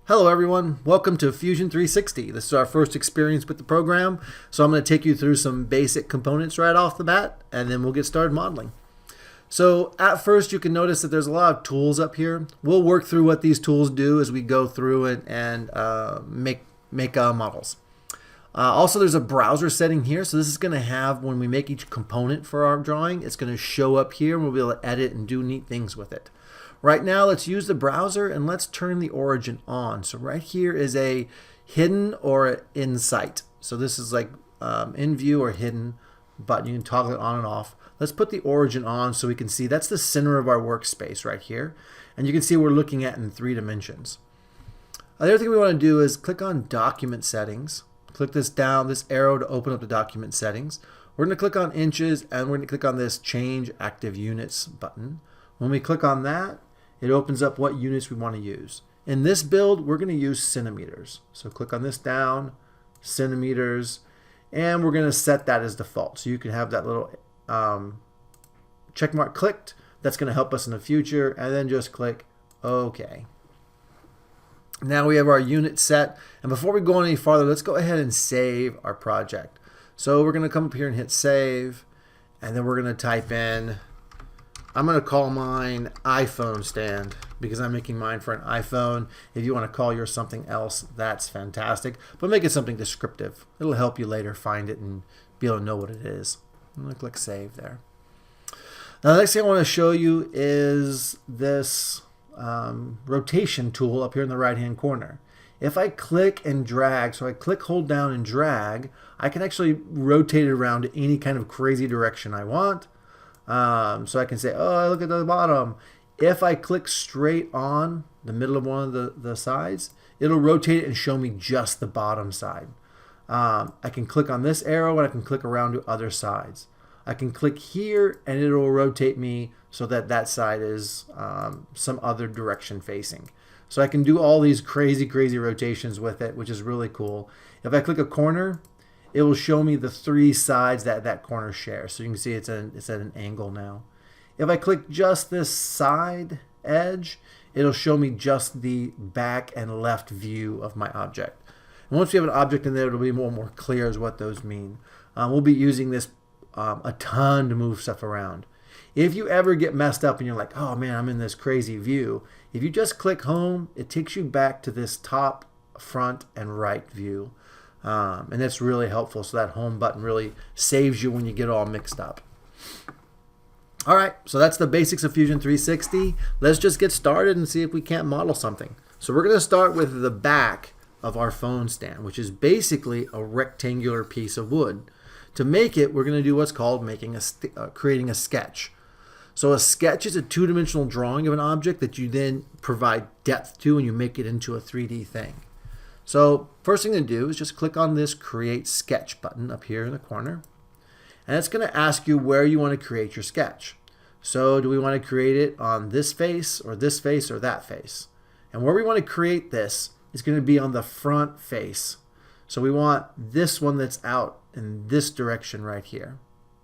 Hello everyone, welcome to Fusion 360. This is our first experience with the program, so I'm going to take you through some basic components right off the bat, and then we'll get started modeling. So at first you can notice that there's a lot of tools up here. We'll work through what these tools do as we go through it and make models. Also there's a browser setting here, so this is going to have, when we make each component for our drawing, it's going to show up here and we'll be able to edit and do neat things with it. Right now, let's use the browser and let's turn the origin on. So right here is a hidden or in sight. So this is like in view or hidden button. You can toggle it on and off. Let's put the origin on so we can see that's the center of our workspace right here. And you can see we're looking at in 3 dimensions. The other thing we want to do is click on document settings. Click this down, this arrow to open up the document settings. We're going to click on inches and we're going to click on this change active units button. When we click on that, it opens up what units we want to use. In this build, we're going to use centimeters. So click on this down, centimeters, and we're going to set that as default. So you can have that little check mark clicked. That's going to help us in the future. And then just click OK. Now we have our unit set. And before we go any farther, let's go ahead and save our project. So we're going to come up here and hit save. And then we're going to type in, I'm going to call mine iPhone stand because I'm making mine for an iPhone. If you want to call yours something else, that's fantastic. But make it something descriptive. It'll help you later find it and be able to know what it is. I'm going to click save there. Now the next thing I want to show you is this rotation tool up here in the right hand corner. If I click and drag, so I click, hold down, and drag, I can actually rotate it around to any kind of crazy direction I want. So I can say, oh, look at the bottom. If I click straight on the middle of one of the sides, it'll rotate it and show me just the bottom side. I can click on this arrow and I can click around to other sides. I can click here and it'll rotate me so that that side is some other direction facing. So I can do all these crazy rotations with it, which is really cool. If I click a corner, it will show me the 3 sides that corner shares. So you can see it's at an angle now. If I click just this side edge, it'll show me just the back and left view of my object. And once we have an object in there, it'll be more clear as what those mean. We'll be using this a ton to move stuff around. If you ever get messed up and you're like, oh man, I'm in this crazy view, if you just click home, it takes you back to this top, front, and right view. And that's really helpful. So that home button really saves you when you get all mixed up. All right, so that's the basics of Fusion 360. Let's just get started and see if we can't model something. So we're going to start with the back of our phone stand, which is basically a rectangular piece of wood. To make it, we're going to do what's called creating a sketch. So a sketch is a 2-dimensional drawing of an object that you then provide depth to and you make it into a 3D thing. So first thing to do is just click on this Create Sketch button up here in the corner. And it's going to ask you where you want to create your sketch. So do we want to create it on this face or that face? And where we want to create this is going to be on the front face. So we want this one that's out in this direction right here.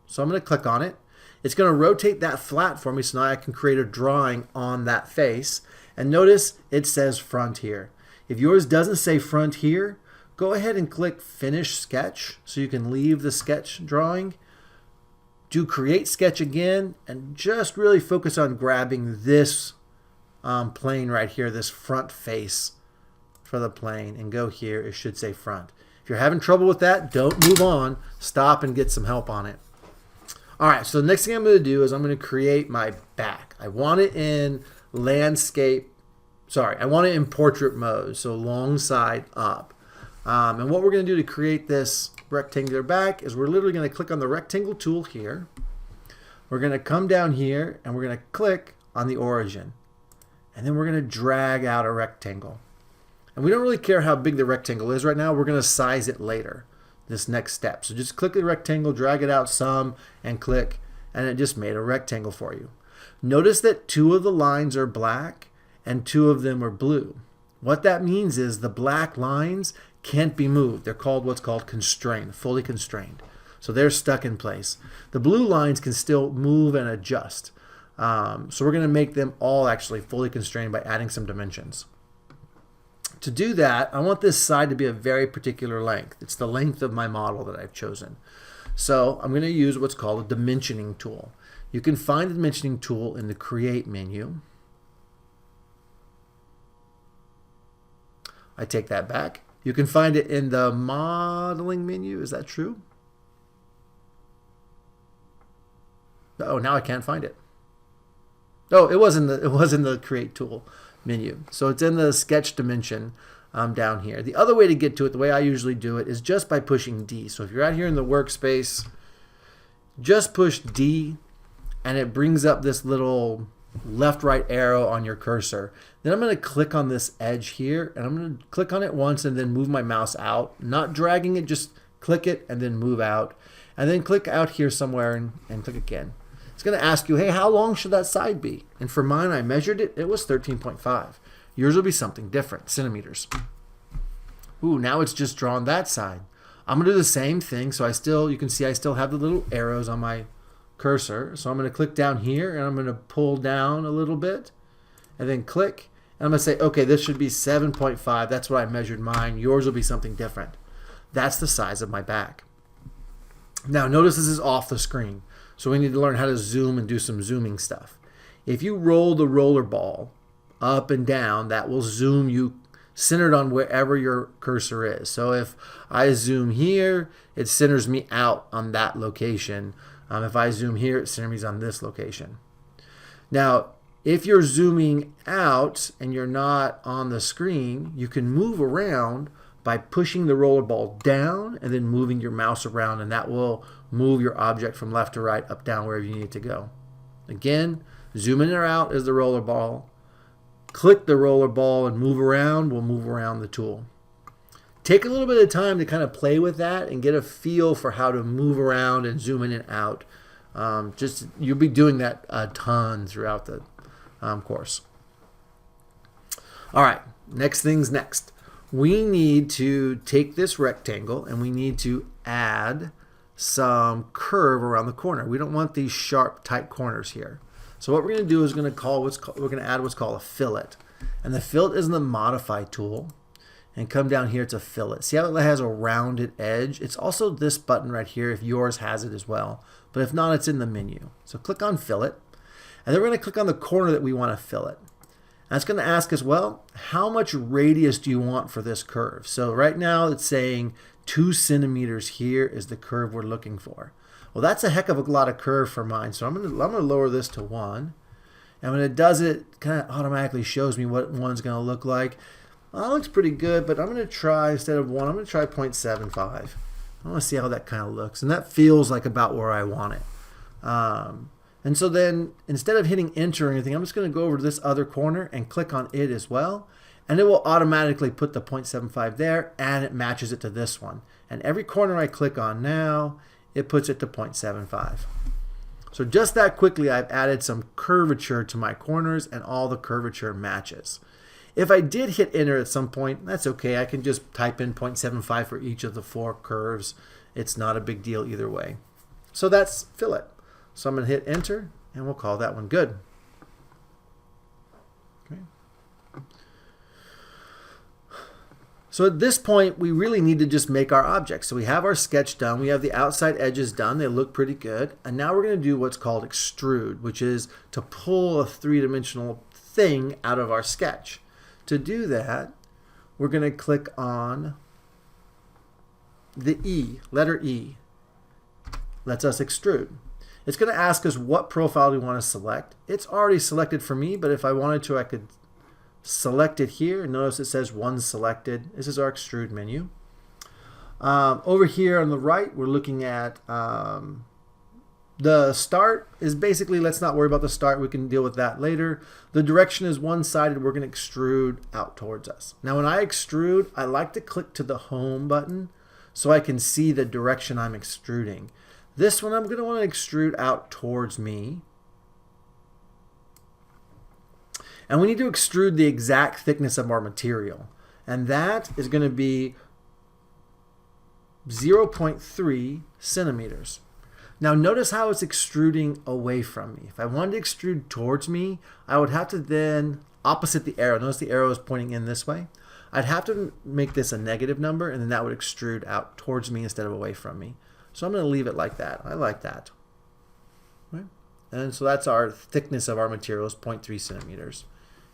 So I'm going to click on it. It's going to rotate that flat for me so now I can create a drawing on that face. And notice it says front here. If yours doesn't say front here, go ahead and click Finish Sketch so you can leave the sketch drawing. Do Create Sketch again and just really focus on grabbing this plane right here, this front face for the plane, and go here. It should say front. If you're having trouble with that, don't move on. Stop and get some help on it. All right, so the next thing I'm going to do is I'm going to create my back. I want it in landscape. I want it in portrait mode, so long side up. And what we're going to do to create this rectangular back is we're literally going to click on the rectangle tool here. We're going to come down here and we're going to click on the origin. And then we're going to drag out a rectangle. And we don't really care how big the rectangle is right now. We're going to size it later, this next step. So just click the rectangle, drag it out some, and click, and it just made a rectangle for you. Notice that 2 of the lines are black and 2 of them are blue. What that means is the black lines can't be moved. They're called what's called constrained, fully constrained. So they're stuck in place. The blue lines can still move and adjust. So we're going to make them all actually fully constrained by adding some dimensions. To do that, I want this side to be a very particular length. It's the length of my model that I've chosen. So I'm going to use what's called a dimensioning tool. You can find the dimensioning tool in the Create menu. I take that back. You can find it in the Modeling menu. Is that true? Oh, now I can't find it. Oh, it was in the Create tool menu. So it's in the Sketch Dimension down here. The other way to get to it, the way I usually do it, is just by pushing D. So if you're out here in the workspace, just push D, and it brings up this little left-right arrow on your cursor. Then I'm going to click on this edge here, and I'm going to click on it once and then move my mouse out. Not dragging it, just click it and then move out. And then click out here somewhere and click again. It's going to ask you, hey, how long should that side be? And for mine, I measured it. It was 13.5. Yours will be something different, centimeters. Ooh, now it's just drawn that side. I'm going to do the same thing. So you can see I still have the little arrows on my cursor. So I'm going to click down here, and I'm going to pull down a little bit, and then click. And I'm going to say, okay, this should be 7.5. That's what I measured mine. Yours will be something different. That's the size of my back. Now, notice this is off the screen. So we need to learn how to zoom and do some zooming stuff. If you roll the roller ball up and down, that will zoom you centered on wherever your cursor is. So if I zoom here, it centers me out on that location. If I zoom here, it centers me on this location. Now, if you're zooming out and you're not on the screen, you can move around by pushing the roller ball down and then moving your mouse around, and that will move your object from left to right, up, down, wherever you need to go. Again, zoom in or out is the roller ball. Click the roller ball and move around. We'll move around the tool. Take a little bit of time to kind of play with that and get a feel for how to move around and zoom in and out. You'll be doing that a ton throughout the course. All right, next thing's next. We need to take this rectangle and we need to add some curve around the corner. We don't want these sharp, tight corners here. So what we're going to do is we're going to add what's called a fillet. And the fillet is in the Modify tool. And come down here to fillet. See how it has a rounded edge? It's also this button right here if yours has it as well. But if not, it's in the menu. So click on fillet. And then we're going to click on the corner that we want to fillet. And it's going to ask us, well, how much radius do you want for this curve? So right now it's saying 2 centimeters here is the curve we're looking for. Well, that's a heck of a lot of curve for mine. So I'm going to lower this to 1. And when it does it kind of automatically shows me what 1's going to look like. Well, that looks pretty good, but I'm going to try, instead of 1, I'm going to try 0.75. I want to see how that kind of looks. And that feels like about where I want it. And so then, instead of hitting enter or anything, I'm just going to go over to this other corner and click on it as well. And it will automatically put the 0.75 there, and it matches it to this one. And every corner I click on now, it puts it to 0.75. So just that quickly, I've added some curvature to my corners, and all the curvature matches. If I did hit enter at some point, that's okay. I can just type in 0.75 for each of the 4 curves. It's not a big deal either way. So that's fillet. So I'm going to hit enter, and we'll call that one good. Okay. So at this point, we really need to just make our object. So we have our sketch done. We have the outside edges done. They look pretty good. And now we're going to do what's called extrude, which is to pull a 3-dimensional thing out of our sketch. To do that, we're going to click on the E, letter E. Lets us extrude. It's going to ask us what profile we want to select. It's already selected for me, but if I wanted to, I could select it here. Notice it says 1 selected. This is our extrude menu. Over here on the right, we're looking at the start is basically, let's not worry about the start. We can deal with that later. The direction is one-sided. We're going to extrude out towards us. Now, when I extrude, I like to click to the home button so I can see the direction I'm extruding. This one, I'm going to want to extrude out towards me. And we need to extrude the exact thickness of our material. And that is going to be 0.3 centimeters. Now notice how it's extruding away from me. If I wanted to extrude towards me, I would have to then opposite the arrow. Notice the arrow is pointing in this way. I'd have to make this a negative number, and then that would extrude out towards me instead of away from me. So I'm going to leave it like that. I like that. Right? And so that's our thickness of our materials, 0.3 centimeters.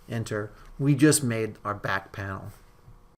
Enter. We just made our back panel.